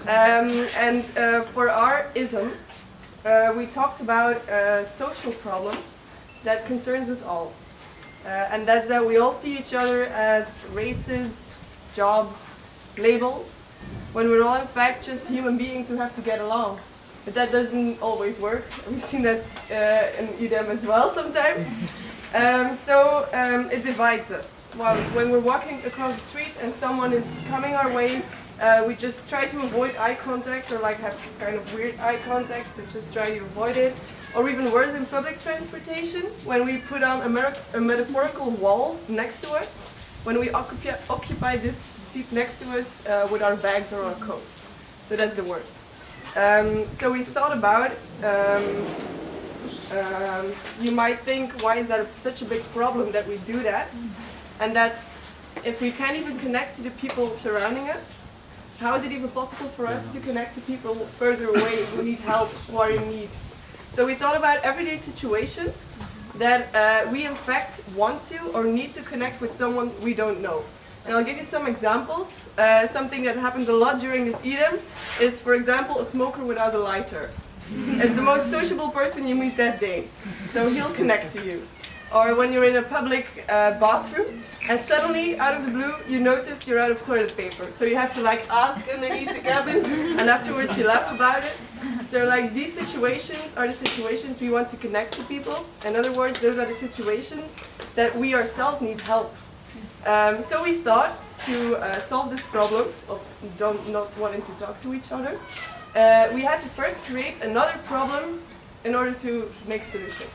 For our ism, we talked about a social problem that concerns us all. And that's that we all see each other as races, jobs, labels, when we're all in fact just human beings who have to get along. But that doesn't always work. We've seen that in UDEM as well sometimes. It divides us. Well, when we're walking across the street and someone is coming our way, we just try to avoid eye contact, or like have kind of weird eye contact, but just try to avoid it. Or even worse, in public transportation, when we put on a metaphorical wall next to us, when we occupy this seat next to us with our bags or our coats. So that's the worst. So we thought about, you might think, why is that such a big problem that we do that? And that's, if we can't even connect to the people surrounding us, how is it even possible for us to connect to people further away who need help, who are in need? So we thought about everyday situations that we in fact want to or need to connect with someone we don't know. And I'll give you some examples. Something that happened a lot during this EDM is, for example, a smoker without a lighter. It's the most sociable person you meet that day, so he'll connect to you. Or when you're in a public bathroom and suddenly, out of the blue, you notice you're out of toilet paper. So you have to like ask underneath the cabin, and afterwards you laugh about it. So like these situations are the situations we want to connect to people. In other words, those are the situations that we ourselves need help. So we thought to solve this problem of not wanting to talk to each other, we had to first create another problem in order to make a solution.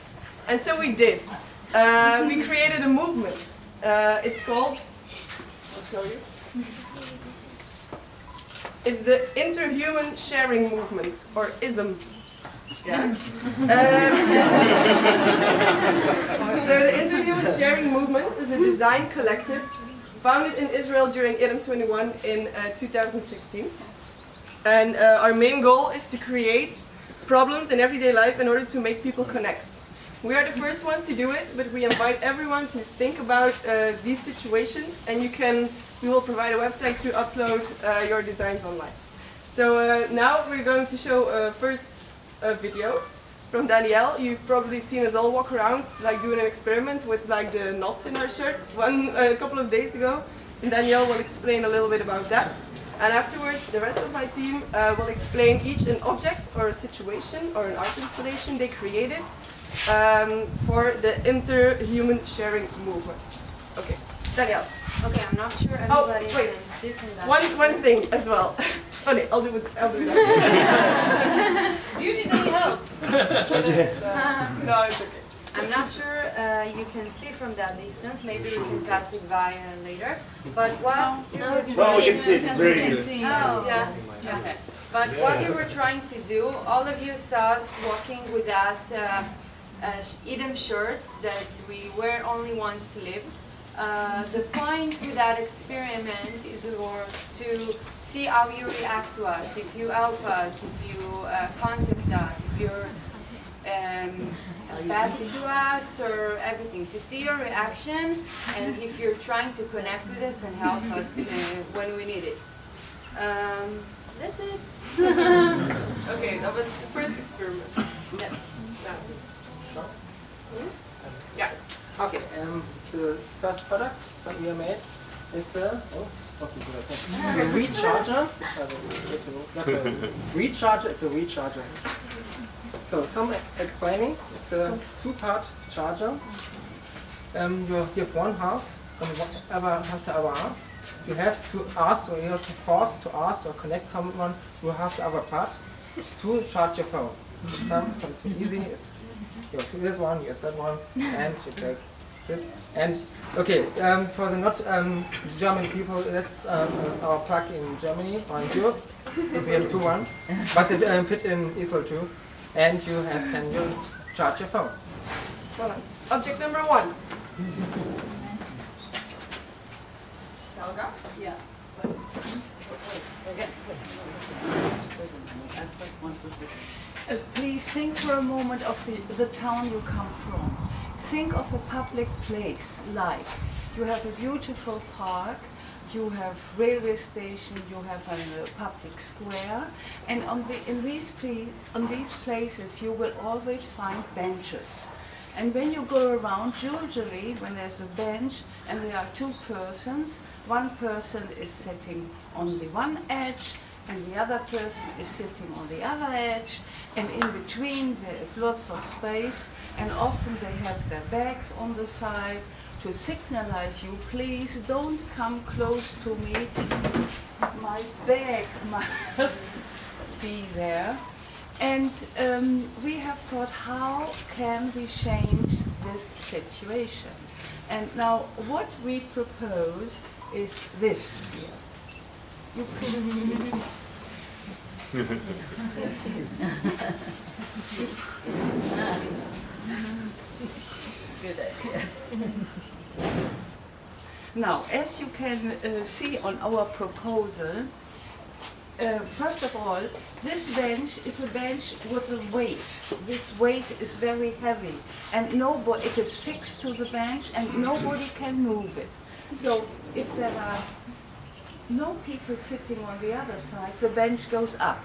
And so we did. We created a movement. It's called, I'll show you. It's the Interhuman Sharing Movement, or ISM. Yeah. So the Interhuman Sharing Movement is a design collective founded in Israel during IDEM 21 in 2016. And our main goal is to create problems in everyday life in order to make people connect. We are the first ones to do it, but we invite everyone to think about these situations, and we will provide a website to upload your designs online. So now we're going to show first a video from Danielle. You've probably seen us all walk around like doing an experiment with like the knots in our shirt a couple of days ago. And Danielle will explain a little bit about that. And afterwards, the rest of my team will explain each an object or a situation or an art installation they created for the Interhuman Sharing Movement. Okay, Danielle. Okay, I'm not sure everybody can see from that. One thing as well. Oh no, I'll do it after. Do you need any help? No, it's okay. I'm not sure you can see from that distance. Maybe we can pass it by later. But what we can see it. It's very good. Oh, yeah. Okay. But what we were trying to do, all of you saw us walking with that IDEM shirts that we wear only one sleeve. The point with that experiment is to see how you react to us, if you help us, if you contact us, if you're empathic to us, or everything, to see your reaction and if you're trying to connect with us and help us when we need it. That's it. Okay, that was the first experiment. Yeah. Yeah. Okay, the first product that we have made is the recharger. Not a recharger, it's a recharger. So some explaining, it's a two-part charger. You have one half, and whatever has the other half. You have to ask, or you have to force to ask or connect someone who has the other part to charge your phone. It's something easy. It's you have this one, you have that one, and you take it. And okay, for the not German people, that's our plug in Germany or in Europe. We have one, but it fit in Israel too. And can you charge your phone? Voilà. Object number one. Helga? Yeah. Please think for a moment of the town you come from. Think of a public place, like you have a beautiful park you have railway station, you have a public square, and in these places you will always find benches. And when you go around, usually when there's a bench and there are two persons, one person is sitting on the one edge and the other person is sitting on the other edge, and in between there is lots of space, and often they have their bags on the side to signalize you, please don't come close to me, my bag must be there. And we have thought, how can we change this situation? And now what we propose is this here. You Good idea. Now, as you can see on our proposal, first of all, this bench is a bench with a weight. This weight is very heavy, and it is fixed to the bench, and nobody can move it. So, if there are no people sitting on the other side, the bench goes up.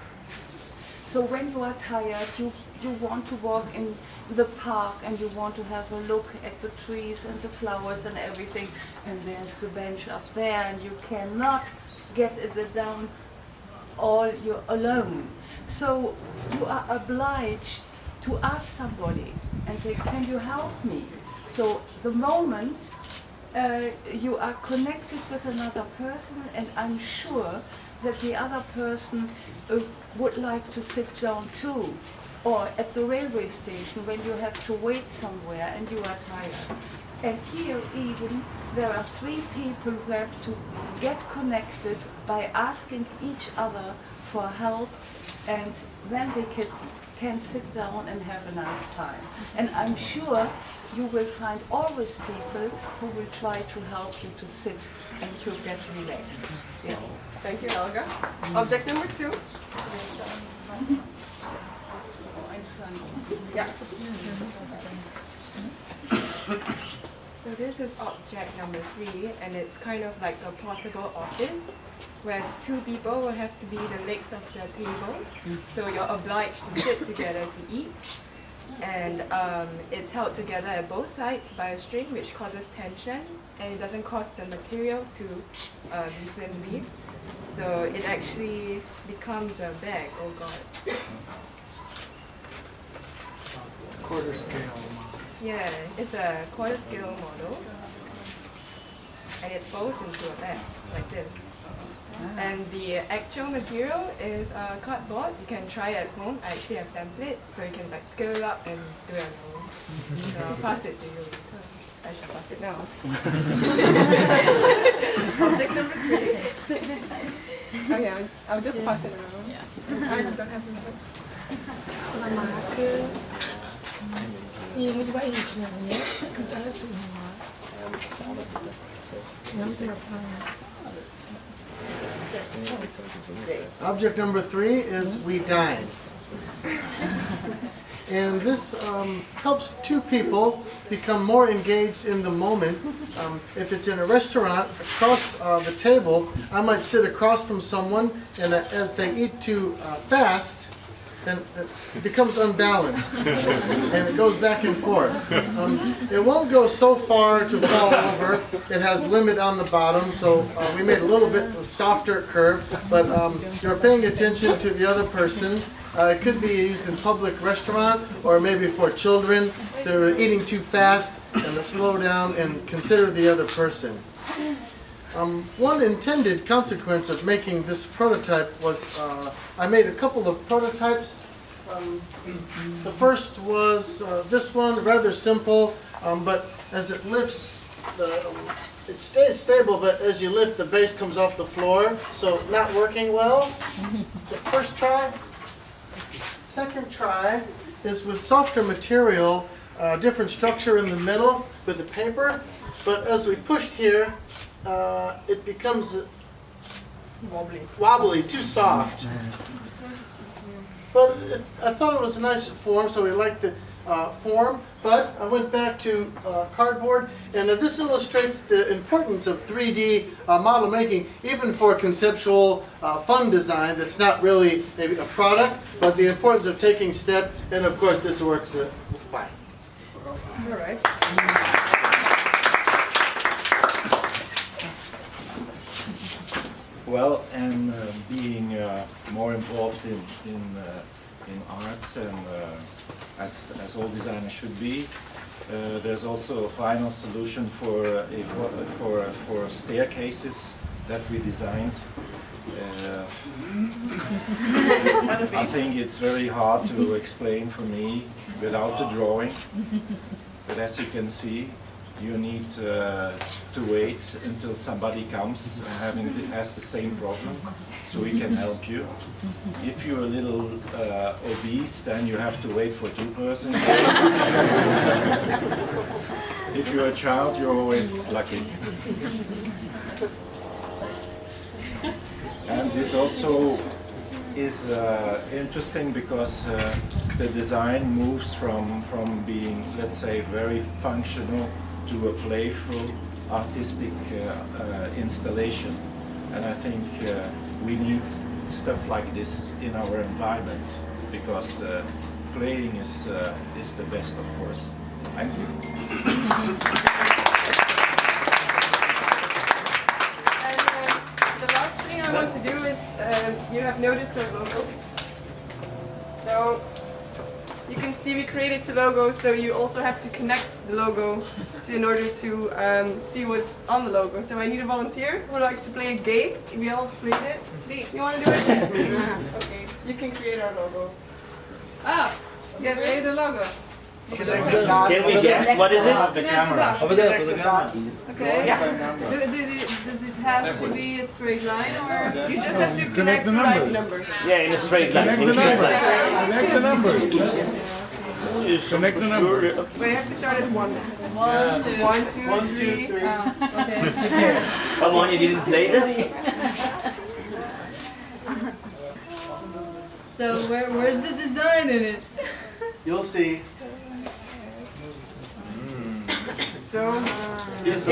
So when you are tired, you want to walk in the park and you want to have a look at the trees and the flowers and everything, and there's the bench up there, and you cannot get it down all you're alone. So you are obliged to ask somebody and say, can you help me? So the moment you are connected with another person, and I'm sure that the other person would like to sit down too. Or at the railway station when you have to wait somewhere and you are tired. And here even there are three people who have to get connected by asking each other for help, and then they can sit down and have a nice time. And I'm sure you will find always people who will try to help you to sit and to get relaxed. Yeah. Thank you, Helga. Object number 2. Yeah. So this is object number 3, and it's kind of like a portable office where two people will have to be the legs of the table. So you're obliged to sit together to eat. And it's held together at both sides by a string, which causes tension, and it doesn't cause the material to be flimsy. So it actually becomes a bag. Oh God. Quarter scale. Yeah, it's a quarter scale model, and it folds into a bag like this. And the actual material is cardboard. You can try it at home. I actually have templates, so you can like scale it up and do it at home. So I'll pass it to you later. I shall pass it now. Object number 3. Okay, I'll just pass it around. Yeah. I don't have it. Object number 3 is we dine. And this helps two people become more engaged in the moment. If it's in a restaurant, across the table, I might sit across from someone, and as they eat too fast, then it becomes unbalanced, and it goes back and forth. It won't go so far to fall over. It has limit on the bottom, so we made a little bit softer curve, but you're paying attention to the other person. It could be used in public restaurant, or maybe for children. They're eating too fast, and they slow down and consider the other person. One intended consequence of making this prototype was I made a couple of prototypes. The first was this one, rather simple, but as it lifts, it stays stable, but as you lift, the base comes off the floor, so not working well. So first try. Second try is with softer material, different structure in the middle with the paper, but as we pushed here, it becomes wobbly, too soft. But I thought it was a nice form, so we liked form, but I went back to cardboard, and this illustrates the importance of 3D model making, even for conceptual fun design that's not really maybe a product, but the importance of taking steps, and of course this works fine. All right. Well, and being more involved in arts, and as all designers should be, there's also a final solution for staircases that we designed. I think it's very hard to explain for me without the drawing, but as you can see, you need to wait until somebody comes and has the same problem, so we can help you. If you're a little obese, then you have to wait for 2 persons. If you're a child, you're always lucky. And this also is interesting because the design moves from being, let's say, very functional to a playful, artistic installation. And I think we need stuff like this in our environment, because playing is the best, of course. Thank you. And the last thing I want to do is, you have noticed our logo. So you can see we created the logo, so you also have to connect the logo in order to see what's on the logo. So I need a volunteer who likes to play a game. We all played it. You want to do it? Okay, you can create our logo. Ah, Yes. create the logo. Can we guess what is it? The camera. Over there, for the dots. Okay. Yeah. Does it have to be a straight line or? You just have to connect the right numbers. Yeah, in a straight line. In a straight line. Connect the numbers. Connect the numbers. But you have to start at 1. One, two. 1, 2, 1, 2, 3. 3. Okay. Come on, you didn't play that? So where's the design in it? You'll see. So. Yes.